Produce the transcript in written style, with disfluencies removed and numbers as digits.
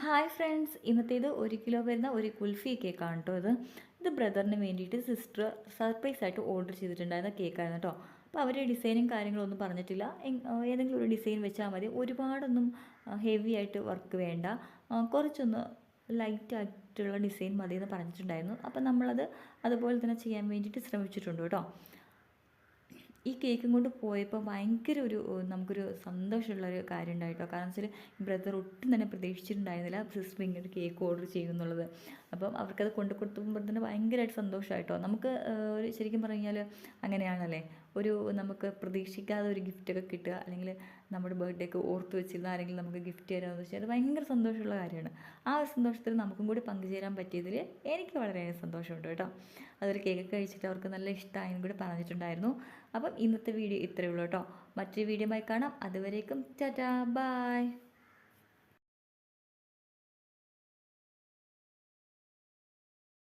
Hi friends, ഇന്നത്തേത് 1 kilo വരുന്ന ഒരു കുൽഫി കേക്കാണ് കേട്ടോ. ഇത് ബ്രദറിന് വേണ്ടിയിട്ട് സിസ്റ്റർ സർപ്രൈസ് ആയിട്ട് ഓർഡർ ചെയ്തിട്ടുണ്ടായിരുന്ന കേക്കായിരുന്നു കേട്ടോ. അപ്പോൾ അവർ ഡിസൈനും കാര്യങ്ങളൊന്നും പറഞ്ഞിട്ടില്ല. ഏതെങ്കിലും ഒരു ഡിസൈൻ വെച്ചാൽ മതി, ഒരുപാടൊന്നും ഹെവി ആയിട്ട് വർക്ക് വേണ്ട, കുറച്ചൊന്ന് ലൈറ്റ് ആയിട്ടുള്ള ഡിസൈൻ മതി എന്ന് പറഞ്ഞിട്ടുണ്ടായിരുന്നു. അപ്പോൾ നമ്മളത് അതുപോലെ തന്നെ ചെയ്യാൻ വേണ്ടിയിട്ട് ശ്രമിച്ചിട്ടുണ്ട് കേട്ടോ. ഈ കേക്കും കൊണ്ട് പോയപ്പോൾ ഭയങ്കര നമുക്കൊരു സന്തോഷമുള്ളൊരു കാര്യം ഉണ്ടായിട്ടോ. കാരണം വെച്ചാൽ ബ്രദർ ഒട്ടും തന്നെ പ്രതീക്ഷിച്ചിട്ടുണ്ടായിരുന്നില്ല സിസ്റ്റർ ഇങ്ങനെ കേക്ക് ഓർഡർ ചെയ്യുന്നുള്ളത്. അപ്പം അവർക്കത് കൊണ്ട് കൊടുത്തുമ്പോൾ തന്നെ ഭയങ്കരമായിട്ട് സന്തോഷമായിട്ടോ. നമുക്ക് ശരിക്കും പറഞ്ഞാൽ അങ്ങനെയാണല്ലേ, നമുക്ക് പ്രതീക്ഷിക്കാതെ ഒരു ഗിഫ്റ്റൊക്കെ കിട്ടുക, അല്ലെങ്കിൽ നമ്മുടെ ബർത്ത്ഡേക്ക് ഓർത്ത് വെച്ചിരുന്ന ആരെങ്കിലും നമുക്ക് ഗിഫ്റ്റ് തരാമെന്ന് വെച്ചാൽ അത് ഭയങ്കര സന്തോഷമുള്ള കാര്യമാണ്. ആ ഒരു സന്തോഷത്തിൽ നമുക്കും കൂടി പങ്കുചേരാൻ പറ്റിയതിൽ എനിക്ക് വളരെയേറെ സന്തോഷമുണ്ട് കേട്ടോ. അതൊരു കേക്ക് കഴിച്ചിട്ട് അവർക്ക് നല്ല ഇഷ്ടമായെന്നും കൂടി പറഞ്ഞിട്ടുണ്ടായിരുന്നു. അപ്പം ഇന്നത്തെ വീഡിയോ ഇത്രയേ ഉള്ളൂ കേട്ടോ. മറ്റൊരു വീഡിയോയുമായി കാണാം. അതുവരേക്കും ടാറ്റാ, ബൈ.